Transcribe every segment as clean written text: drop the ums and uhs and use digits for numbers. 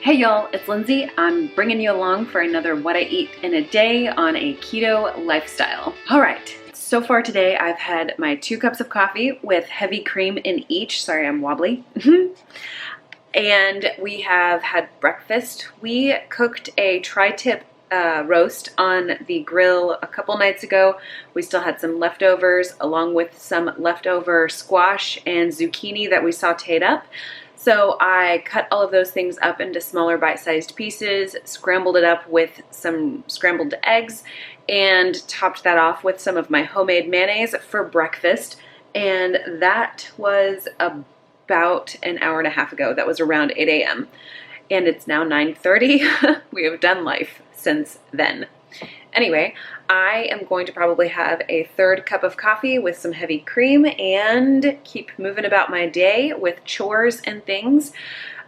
Hey y'all, it's Lindsay. I'm bringing you along for another What I Eat in a Day on a keto lifestyle. All right, so far today I've had my 2 cups of coffee with heavy cream in each. Sorry, I'm wobbly. And we have had breakfast. We cooked a tri-tip roast on the grill a couple nights ago. We still had some leftovers along with some leftover squash and zucchini that we sauteed up. So I cut all of those things up into smaller bite-sized pieces, scrambled it up with some scrambled eggs, and topped that off with some of my homemade mayonnaise for breakfast. And that was about an hour and a half ago. That was around 8 a.m. And it's now 9:30. We have done life since then. Anyway, I am going to probably have a 3rd cup of coffee with some heavy cream and keep moving about my day with chores and things.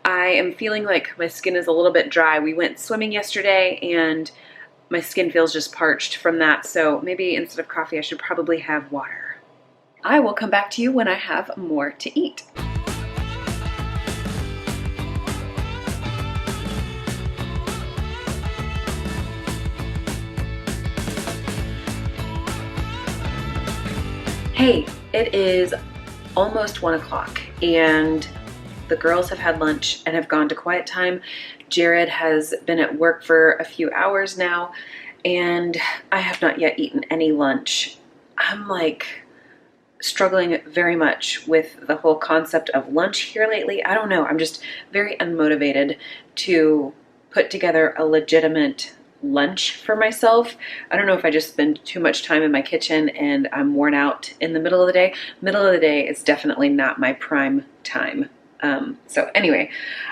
I am feeling like my skin is a little bit dry. We went swimming yesterday and my skin feels just parched from that. So maybe instead of coffee, I should probably have water. I will come back to you when I have more to eat. Hey, it is almost 1 o'clock and the girls have had lunch and have gone to quiet time. Jared has been at work for a few hours now and I have not yet eaten any lunch. I'm like struggling very much with the whole concept of lunch here lately. I don't know, I'm just very unmotivated to put together a legitimate lunch for myself. I don't know if I just spend too much time in my kitchen and I'm worn out in the middle of the day. Middle of the day is definitely not my prime time. So anyway,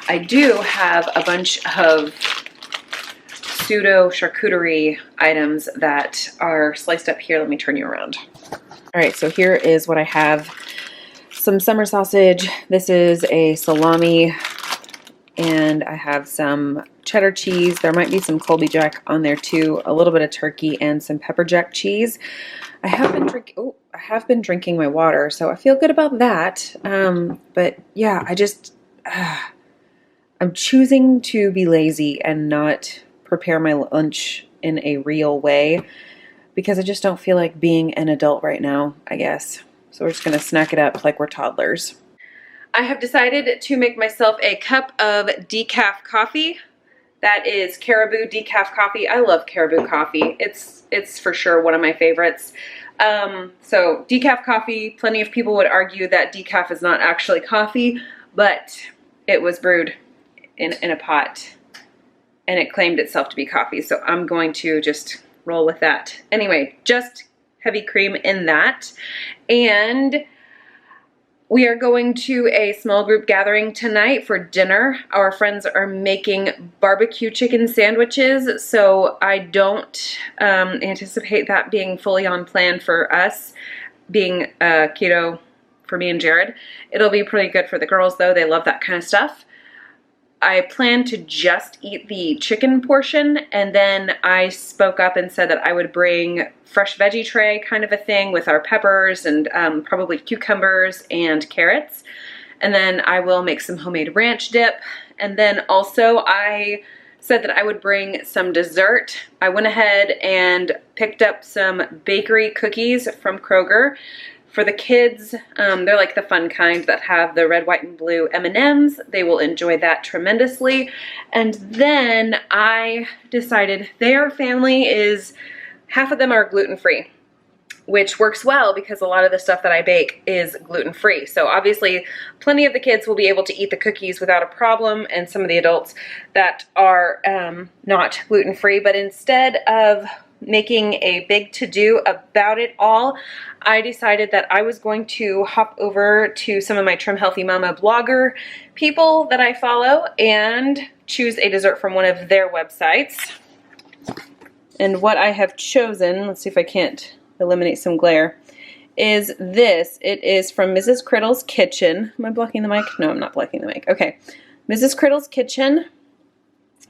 I do have a bunch of pseudo charcuterie items that are sliced up here. Let me turn you around. All right, so here is what I have. Some summer sausage. This is a salami. And I have some cheddar cheese. There might be some Colby Jack on there too. A little bit of turkey and some pepper jack cheese. I have been drinking my water, so I feel good about that. But yeah, I'm choosing to be lazy and not prepare my lunch in a real way because I just don't feel like being an adult right now, I guess. So we're just gonna snack it up like we're toddlers. I have decided to make myself a cup of decaf coffee. That is Caribou decaf coffee. I love Caribou coffee. It's for sure one of my favorites. So decaf coffee, plenty of people would argue that decaf is not actually coffee, but it was brewed in a pot and it claimed itself to be coffee. So I'm going to just roll with that. Anyway, just heavy cream in that. And we are going to a small group gathering tonight for dinner. Our friends are making barbecue chicken sandwiches, so I don't anticipate that being fully on plan for us, being keto for me and Jared. It'll be pretty good for the girls though. They love that kind of stuff. I plan to just eat the chicken portion, and then I spoke up and said that I would bring fresh veggie tray kind of a thing with our peppers and probably cucumbers and carrots. And then I will make some homemade ranch dip. And then also I said that I would bring some dessert. I went ahead and picked up some bakery cookies from Kroger. For the kids, they're like the fun kind that have the red, white, and blue M&Ms. They will enjoy that tremendously. And then I decided their family is, half of them are gluten-free, which works well because a lot of the stuff that I bake is gluten-free. So obviously plenty of the kids will be able to eat the cookies without a problem, and some of the adults that are not gluten-free. But instead of making a big to-do about it all, I decided that I was going to hop over to some of my Trim Healthy Mama blogger people that I follow and choose a dessert from one of their websites. And what I have chosen, let's see if I can't eliminate some glare, is this. It is from Mrs. Criddle's Kitchen. Am I blocking the mic? No, I'm not blocking the mic. Okay. Mrs. Criddle's Kitchen.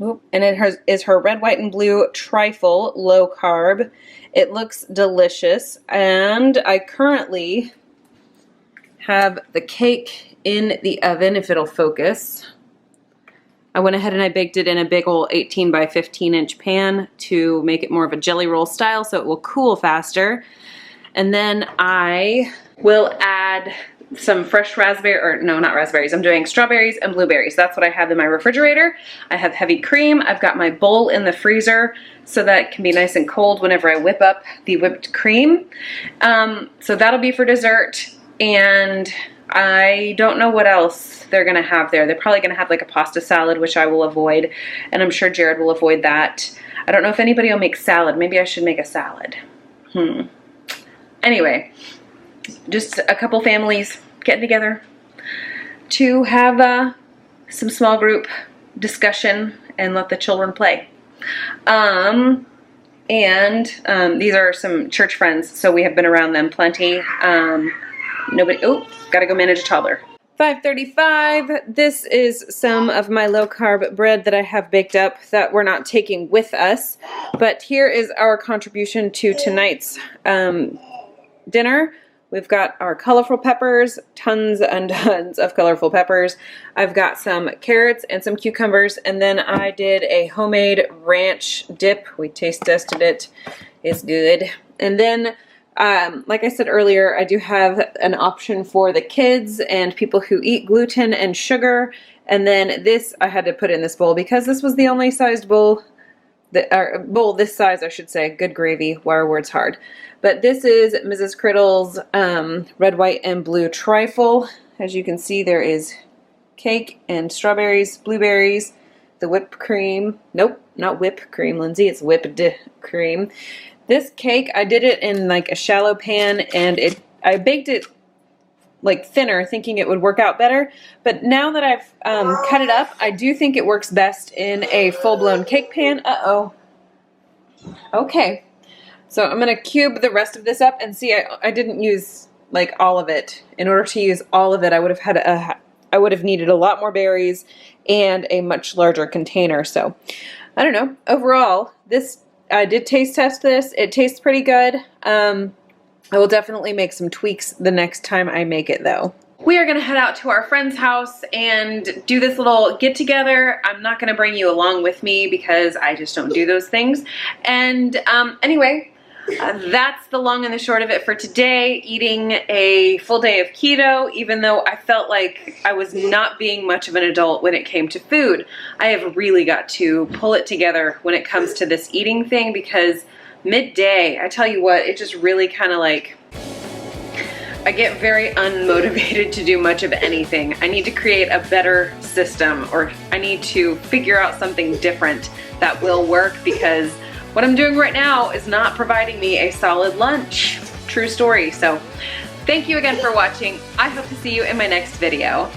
Oop. And it is her red, white, and blue trifle low carb. It looks delicious. And I currently have the cake in the oven, if it'll focus. I went ahead and I baked it in a big old 18 by 15 inch pan to make it more of a jelly roll style so it will cool faster. And then I will add some fresh raspberry, or no, not raspberries. I'm doing strawberries and blueberries. That's what I have in my refrigerator. I have heavy cream. I've got my bowl in the freezer so that it can be nice and cold whenever I whip up the whipped cream. So that'll be for dessert. And I don't know what else they're gonna have there. They're probably gonna have like a pasta salad, which I will avoid. And I'm sure Jared will avoid that. I don't know if anybody will make salad. Maybe I should make a salad. Anyway, just a couple families getting together to have some small group discussion and let the children play. These are some church friends, so we have been around them plenty. Gotta go manage a toddler. 5:35. This is some of my low carb bread that I have baked up that we're not taking with us, but here is our contribution to tonight's dinner. We've got our colorful peppers, tons and tons of colorful peppers. I've got some carrots and some cucumbers, and then I did a homemade ranch dip. We taste tested it. It's good. And then, like I said earlier, I do have an option for the kids and people who eat gluten and sugar. And then this I had to put in this bowl because this was the only sized bowl, bowl this size, I should say. Good gravy. Why are words hard? But this is Mrs. Criddle's red, white, and blue trifle. As you can see, there is cake and strawberries, blueberries, the whipped cream. Nope, not whipped cream, Lindsay. It's whipped cream. This cake, I did it in like a shallow pan, and I baked it like thinner, thinking it would work out better. But now that I've cut it up, I do think it works best in a full-blown cake pan. Uh-oh. Okay. So I'm going to cube the rest of this up, and see, I didn't use like all of it. In order to use all of it, I would have needed a lot more berries and a much larger container. So I don't know. Overall, I did taste test this. It tastes pretty good. I will definitely make some tweaks the next time I make it though. We are going to head out to our friend's house and do this little get together. I'm not going to bring you along with me because I just don't do those things. And anyway, that's the long and the short of it for today. Eating a full day of keto, even though I felt like I was not being much of an adult when it came to food. I have really got to pull it together when it comes to this eating thing, because midday, I tell you what, it just really kind of like, I get very unmotivated to do much of anything. I need to create a better system, or I need to figure out something different that will work, because what I'm doing right now is not providing me a solid lunch. True story. So thank you again for watching. I hope to see you in my next video.